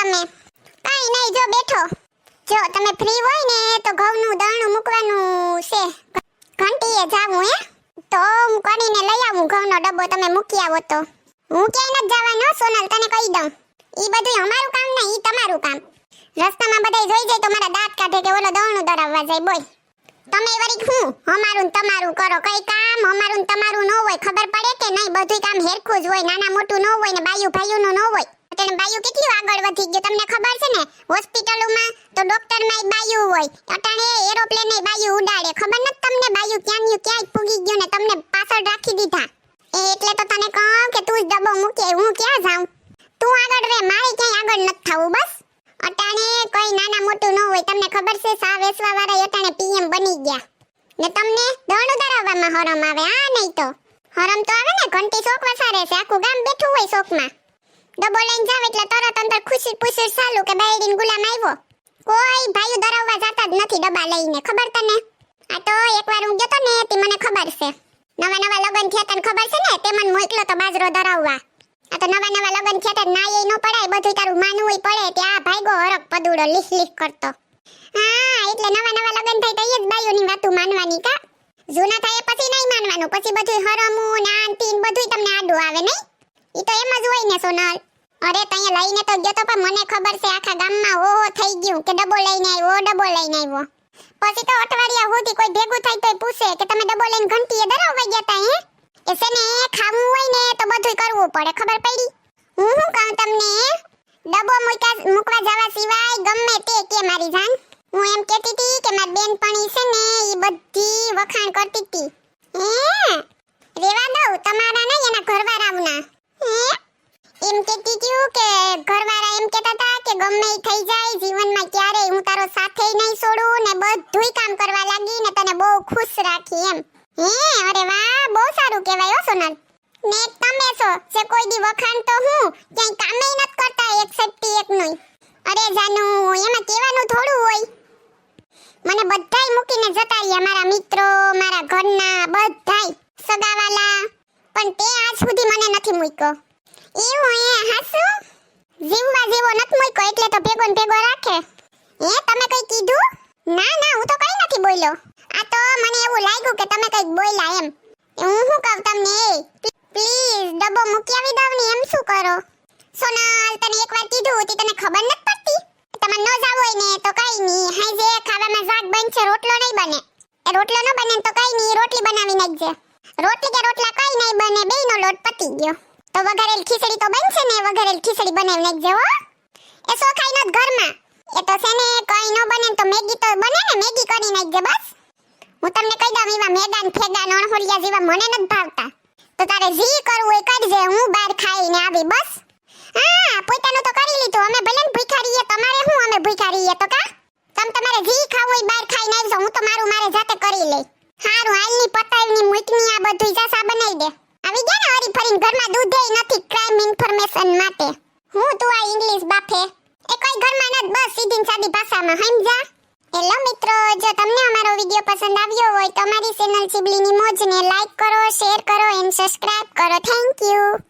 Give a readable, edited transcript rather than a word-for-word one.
તમે? કાઈ નહીં, જો બેઠો. જો તમે ફ્રી હોય ને તો ઘઉંનું દળનું મૂકવાનું છે. ઘંટીએ જાવું હે? તો હું કરીને લઈ આવું ઘઉંનો ડબ્બો, તમે મૂકી આવો તો. હું ક્યાંય નથી જવાનો સોનલ, તને કહી દઉં. ઈ બધું અમારું કામ નહીં, ઈ તમારું કામ. રસ્તામાં બધાય જોઈ જાય તો મારા દાંત કાઢે કે ઓલો દળનું દળાવવા જાય. બોલ, તમે વળી હું અમારું ને તમારું કરો? કઈ કામ અમારું ને તમારું ન હોય, ખબર પડે કે નહીં? બધું કામ હેરખું જ હોય, નાના મોટું ન હોય ને બાયું ભાઈઓનું ન હોય. અત્યારે બાયું કેટલી આગળ વધી ગયું તમને ખબર છે ને? હોસ્પિટલોમાં તો ડોક્ટરમાં બાયું હોય, અટાણે એરોપ્લેન એ બાયું ઉડાડે. ખબર નથી તમને? બાયું ક્યાંય પૂગી ગયું ને તમને પાછળ રાખી દીધા. એટલે તો તને કહું કે તું જ ડબ્બો મૂકે, હું ક્યાં જાઉં? તું આગળ રે, મારે ક્યાંય આગળ નથી થવું. બસ અટાણે કોઈ નાના મોટું ન હોય. તમને ખબર છે સા વેસવા વાળા અટાણે પીએમ બની ગયા ને તમને દળનું દળાવવામાં હરમ આવે? આ નહીં તો હરમ તો આવે ને, ઘંટી શોક વસારે છે, આખું ગામ બેઠું હોય શોકમાં. ડબ્બો લઈને જાવ એટલે તરત અંદર ખુશી પુશી ચાલુ કે બેડીન ગુલામ આવ્યો. કોઈ ભાઈઓ દળાવવા જતા જ નથી ડબ્બા લઈને, ખબર તને? આ તો એકવાર હું ગયો તો ને તે મને ખબર છે. નવા લગન થયા તને ખબર છે ને? તે મને મોકલો તો બાજરો દળાવવા. આ તો નવા લગન થયા તો નાય ન પડાય, બધું તારું માનવું પડે. ત્યાં ભાઈગો હરક પદુડો લીખ કરતો. હા, એટલે નવા લગન થાય તો એ જ બાયુની વાતું માનવાની કા? જૂના થાય પછી નહીં માનવાનું, પછી બધું હરમું ને આંટીન બધું તમને આડું આવે નહીં? ઈ તો એમ જ હોય ને સોનલ. અરે તઈએ લઈને તો ગયો તો પણ મને ખબર છે આખા ગામમાં ઓહો થઈ ગયું કે ડબ્બો લઈને આવ્યો. પછી તો અઠવાડિયા સુધી કોઈ ભેગું થાય તોય પૂછે કે તમે ડબ્બો લઈને ઘંટીએ દળાવવા ગયા તા હે? એસેને ખાવું હોય ને તો બધું કરવું પડે, ખબર પડી? હું શું કહું તમને, ડબ્બો મૂકવા જવા સિવાય ગમે તે કે મારી જાન. હું એમ કહેતી હતી કે મારી બેનપણી છે ને ઈ બધી વખાણ કરતી હતી. રેવા દઉં તમારા નહીં, એના ઘરવાળાના. એમ કહેતી હતી કે ઘરવાળા એમ કહેતા હતા કે ગમે ઈ થઈ જાય જીવનમાં ક્યારેય હું તારો સાથે નહીં છોડું ને બધુંય કામ કરવા લાગી ને તને બહુ ખુશ રાખી એમ. અરે વાહ, બહુ સારું કહેવાય હો સોનલ. ને તમે છો જે કોઈ દી વખાણ તો હું ક્યાંય કામે નથી કરતા, એક સેફટી એક નહીં. અરે જાનુ, એમાં કહેવાનું થોડું હોય. મને બધાય મૂકીને જતા રહ્યા, મારા મિત્રો, મારા ઘરના બધાય સગાવાલા, પણ તે આજ સુધી મને નથી મૂક્યો. એવું હાસુ જીવવા જેવો નથી મૂક્યો એટલે તો ભેગો ને ભેગો રાખે. તમે કઈ કીધું? ના, હું તો કઈ નથી બોલ્યો. આ તો મને એવું લાગ્યું કે તમે કઈક બોલ્યા એમ. હું શું કહું તમને, પ્લીઝ ડબ્બો મૂકી આવી દઉં ને એમ શું કરો? સોનલ, તને એકવાર કીધું હતી, તને ખબર નથી પડતી? તમારે ન જાવ હોય ને તો કઈ નહીં, હાઈ જે ખાવામાં શાક બનશે, રોટલો નહીં બને. એ રોટલો ન બને તો કઈ નહીં, રોટલી બનાવી નાખજે. રોટલી કે રોટલા કઈ નહીં બને, બેયનો લોટ પતી ગયો. તો વઘારેલ ખીચડી તો બનશે ને, વઘારેલ ખીચડી બનાવી નાખજે હો. એ સોખાઈ ન ઘરમાં. એ તો છે ને કઈ ન બને તો મેગી તો બને ને, મેગી કરી નાખજે બસ. હું તમને કહી દઉં, એવા મેદાન ફેદાન અણહોરિયા જેવા મને નથી ભાવતા. તો તારે જી કરવું એ કરજે, હું બહાર ખાઈને આવી બસ. હા, પોતાનું તો કરી લીધું. અમે ભલે ને ભૂખ્યા રહીએ, તમારે શું અમે ભૂખ્યા રહીએ તો કા? તમારે જી ખાવું હોય બહાર ખાઈને આવજો, હું તો મારે જાતે કરી લઈ. હારું, હાલની પતાવની મૂકની આ બધું જાસા બનાવી દે. આવી ગયા ને હરી ફરીને, ઘરમાં દૂધેય નથી ક્રાઇમ ઇન્ફોર્મેશન માટે. હું તું આ ઇંગ્લિશ બાફે એ કોઈ ઘરમાં નથી, બસ સીધી સાદી ભાષામાં સમજા. હેલો મિત્રો, જો તમને અમારો વિડિયો પસંદ આવ્યો હોય તો અમારી ચેનલ ચીબલીની મોજને લાઈક કરો, શેર કરો એન્ડ સબસ્ક્રાઇબ કરો. Thank you.